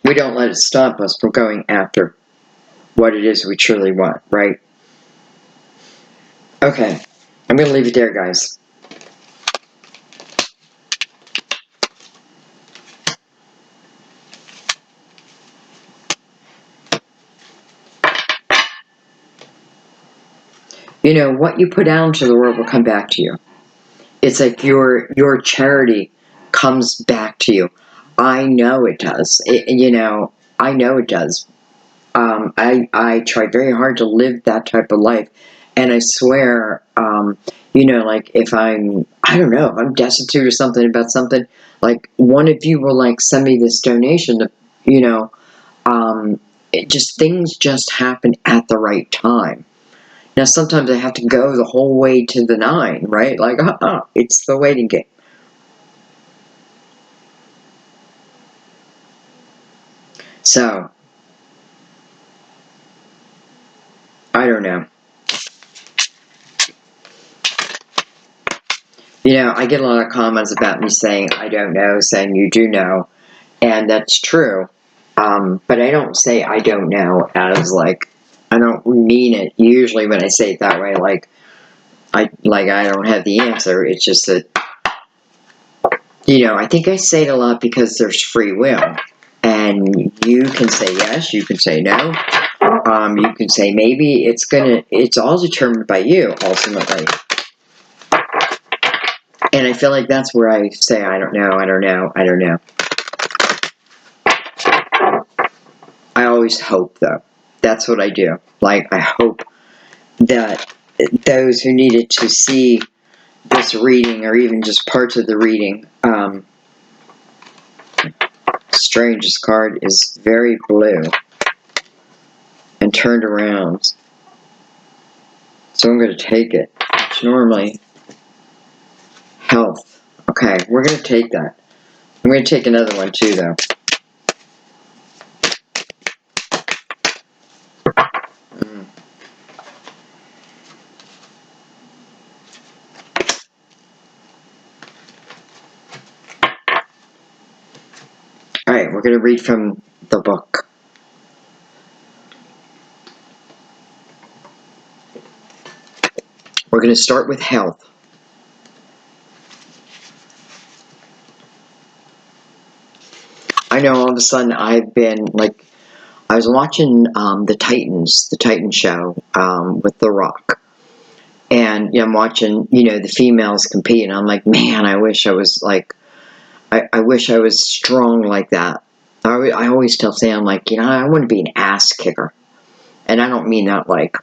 Speaker 1: We don't let it stop us from going after what it is we truly want, right? Okay, I'm going to leave it there, guys. You know, what you put out into the world will come back to you. It's like your charity comes back to you. I know it does. You know, I know it does. I try very hard to live that type of life. And I swear, you know, like if I don't know, if I'm destitute or something about something, like one of you will like send me this donation to, you know, things just happen at the right time. Now, sometimes I have to go the whole way to the 9, right? Like, it's the waiting game. So, I don't know. You know, I get a lot of comments about me saying, I don't know, saying you do know. And that's true. But I don't say I don't know as like, I don't mean it usually when I say it that way, like I don't have the answer. It's just that, you know, I think I say it a lot because there's free will. And you can say yes, you can say no. You can say maybe. It's all determined by you, ultimately. And I feel like that's where I say, I don't know, I don't know, I don't know. I always hope, though. That's what I do. Like, I hope that those who needed to see this reading, or even just parts of the reading, strangest card is very blue and turned around. So I'm going to take it. It's normally health. Okay, we're going to take that. I'm going to take another one too, though. Okay, we're going to read from the book. We're going to start with health. I know all of a sudden I've been like, I was watching the Titan show with The Rock. And I'm watching, the females compete, and I'm like, man, I wish I was like, I wish I was strong like that. I always tell Sam, like, I want to be an ass kicker. And I don't mean that like,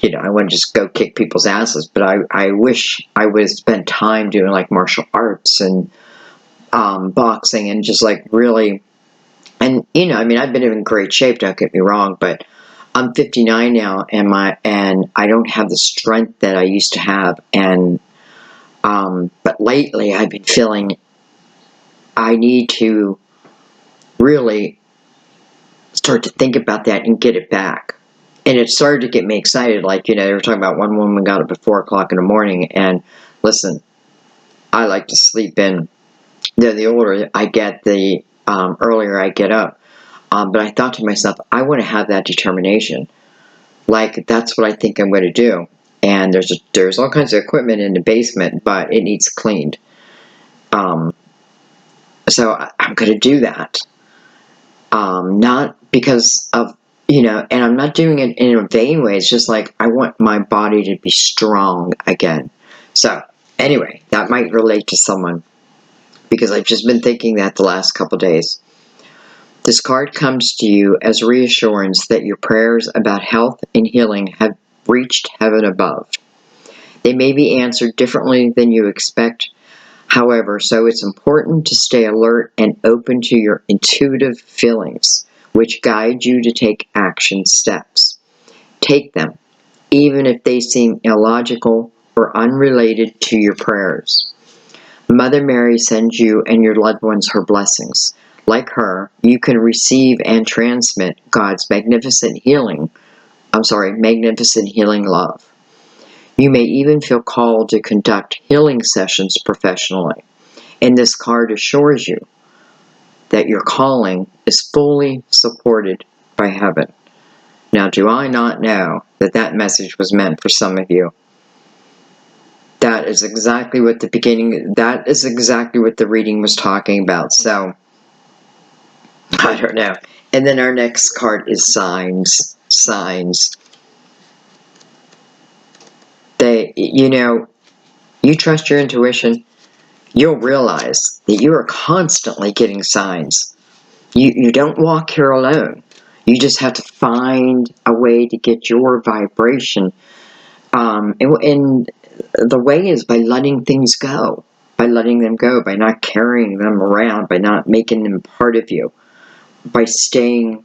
Speaker 1: I want to just go kick people's asses, but I wish I would have spent time doing like martial arts and boxing and just like really, and I've been in great shape, don't get me wrong, but I'm 59 now, and I don't have the strength that I used to have, and but lately I've been feeling I need to really start to think about that and get it back. And it started to get me excited. Like, they were talking about one woman got up at 4 o'clock in the morning. And listen, I like to sleep in. The older I get, the earlier I get up. But I thought to myself, I want to have that determination. Like, that's what I think I'm going to do. And there's all kinds of equipment in the basement, but it needs cleaned. So I'm going to do that. Not because of, and I'm not doing it in a vain way. It's just like, I want my body to be strong again. So anyway, that might relate to someone, because I've just been thinking that the last couple days. This card comes to you as reassurance that your prayers about health and healing have reached heaven above. They may be answered differently than you expect, however, so it's important to stay alert and open to your intuitive feelings, which guide you to take action steps. Take them, even if they seem illogical or unrelated to your prayers. Mother Mary sends you and your loved ones her blessings. Like her, you can receive and transmit God's magnificent healing love. You may even feel called to conduct healing sessions professionally, and this card assures you that your calling is fully supported by heaven. Now, do I not know that that message was meant for some of you? That is exactly what the reading was talking about. So, I don't know. And then our next card is signs. Signs. You trust your intuition, you'll realize that you are constantly getting signs. You don't walk here alone. You just have to find a way to get your vibration. And the way is by letting things go. By letting them go. By not carrying them around. By not making them part of you. By staying,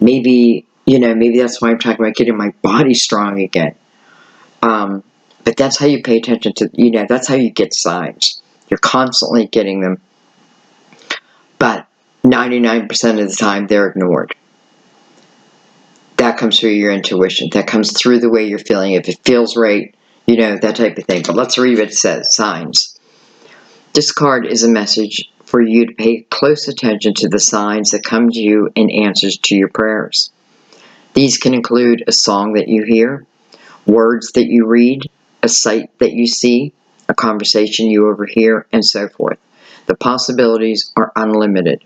Speaker 1: maybe that's why I'm talking about getting my body strong again. But that's how you pay attention to, that's how you get signs. You're constantly getting them. But 99% of the time, they're ignored. That comes through your intuition. That comes through the way you're feeling. If it feels right, that type of thing. But let's read what it says. Signs. This card is a message for you to pay close attention to the signs that come to you in answers to your prayers. These can include a song that you hear, words that you read, a sight that you see, a conversation you overhear, and so forth. The possibilities are unlimited.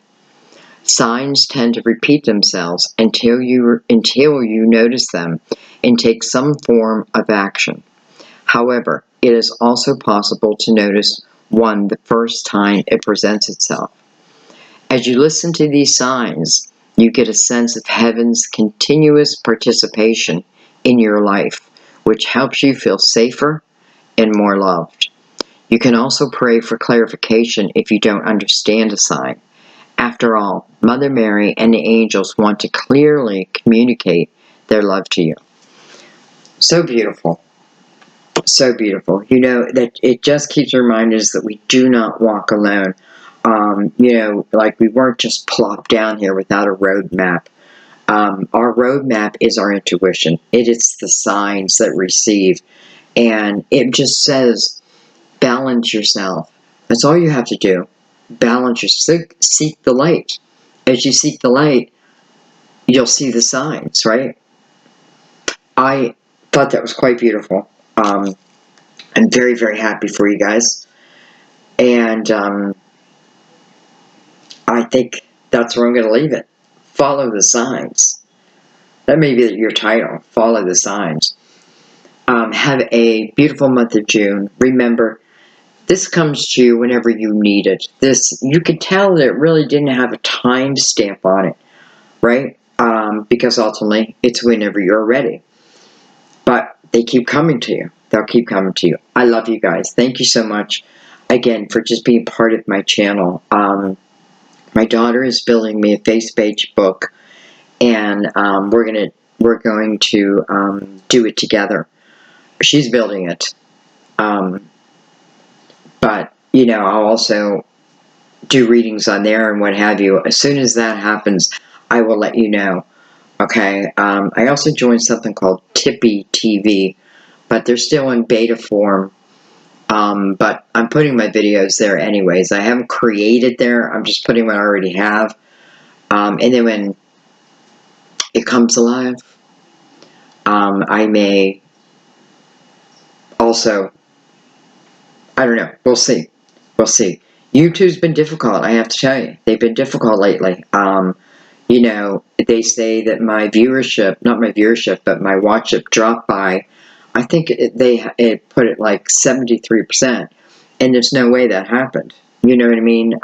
Speaker 1: Signs tend to repeat themselves until you notice them and take some form of action. However, it is also possible to notice one the first time it presents itself. As you listen to these signs, you get a sense of heaven's continuous participation in your life, which helps you feel safer and more loved. You can also pray for clarification if you don't understand a sign. After all, Mother Mary and the angels want to clearly communicate their love to you. So beautiful. So beautiful. That it just keeps reminding us that we do not walk alone. Like we weren't just plopped down here without a roadmap. Our roadmap is our intuition. It is the signs that receive. And it just says, balance yourself. That's all you have to do. Balance yourself. Seek the light. as you seek the light, you'll see the signs, right? I thought that was quite beautiful. I'm very, very happy for you guys. And I think that's where I'm going to leave it. Follow the signs. That may be your title. Follow the signs. Have a beautiful month of June. Remember, this comes to you whenever you need it. This, you can tell that it really didn't have a time stamp on it, right? Because ultimately, it's whenever you're ready. But they keep coming to you. They'll keep coming to you. I love you guys. Thank you so much, again, for just being part of my channel. My daughter is building me a face-page book, and we're going to do it together. She's building it. But, you know, I'll also do readings on there and what have you. As soon as that happens, I will let you know. Okay. I also joined something called Tippy TV, but they're still in beta form. But I'm putting my videos there anyways. I haven't created there. I'm just putting what I already have. And then when it comes alive, I may also, I don't know. We'll see. We'll see. YouTube's been difficult, I have to tell you. They've been difficult lately. You know, they say that my viewership, not my viewership, but my watch-up dropped by, I think it put it like 73%. And there's no way that happened. You know what I mean?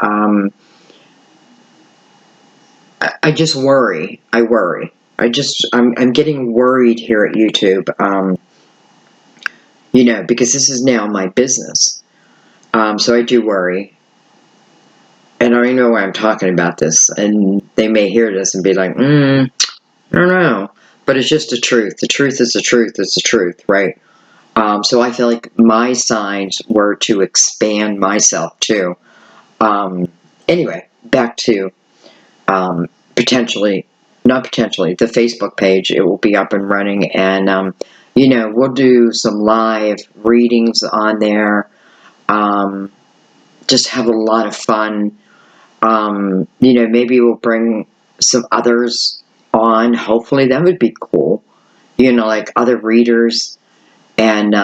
Speaker 1: I just worry. I worry. I'm getting worried here at YouTube, you know, because this is now my business. So I do worry. And I already know why I'm talking about this. And they may hear this and be like, I don't know. But it's just the truth. The truth is the truth is the truth, right? So I feel like my signs were to expand myself too. Anyway, back to potentially, not potentially, the Facebook page. It will be up and running, and you know, we'll do some live readings on there. Just have a lot of fun. You know, maybe we'll bring some others on. Hopefully, that would be cool. You know, like other readers, and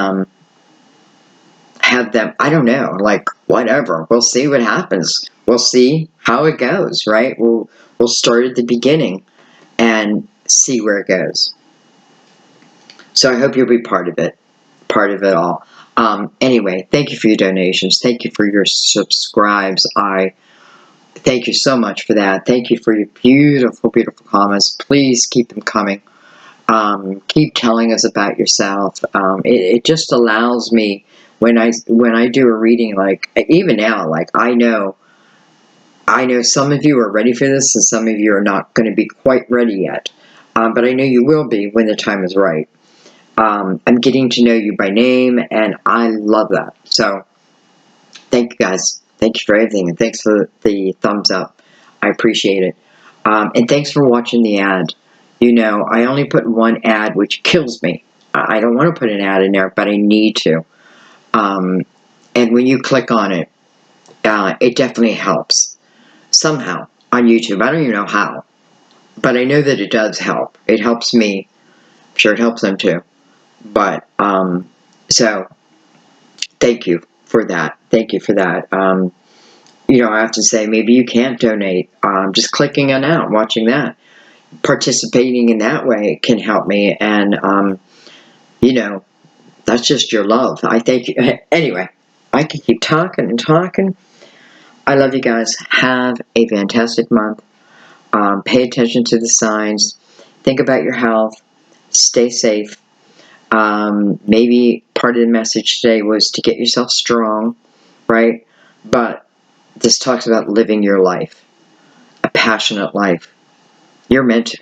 Speaker 1: have them, I don't know, like whatever. We'll see what happens. We'll see how it goes, right? We'll start at the beginning and see where it goes. So I hope you'll be part of it all. Anyway, thank you for your donations. Thank you for your subscribes. I thank you so much for that. Thank you for your beautiful, beautiful comments. Please keep them coming. Keep telling us about yourself. It just allows me, when I do a reading, like even now, like I know some of you are ready for this and some of you are not going to be quite ready yet. But I know you will be when the time is right. I'm getting to know you by name, and I love that. So thank you guys. Thank you for everything, and thanks for the thumbs up. I appreciate it. And thanks for watching the ad. You know, I only put one ad, which kills me. I don't want to put an ad in there, but I need to. And when you click on it, it definitely helps. Somehow, on YouTube. I don't even know how. But I know that it does help. It helps me. I'm sure it helps them too. But, so, thank you for that. Thank you for that. You know, I have to say, maybe you can't donate. Just clicking on out, watching that. Participating in that way can help me. And, you know, that's just your love. I thank you. Anyway, I can keep talking and talking. I love you guys. Have a fantastic month. Pay attention to the signs. Think about your health. Stay safe. Maybe part of the message today was to get yourself strong, right? But this talks about living your life, a passionate life. You're meant to.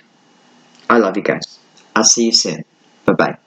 Speaker 1: I love you guys. I'll see you soon. Bye-bye.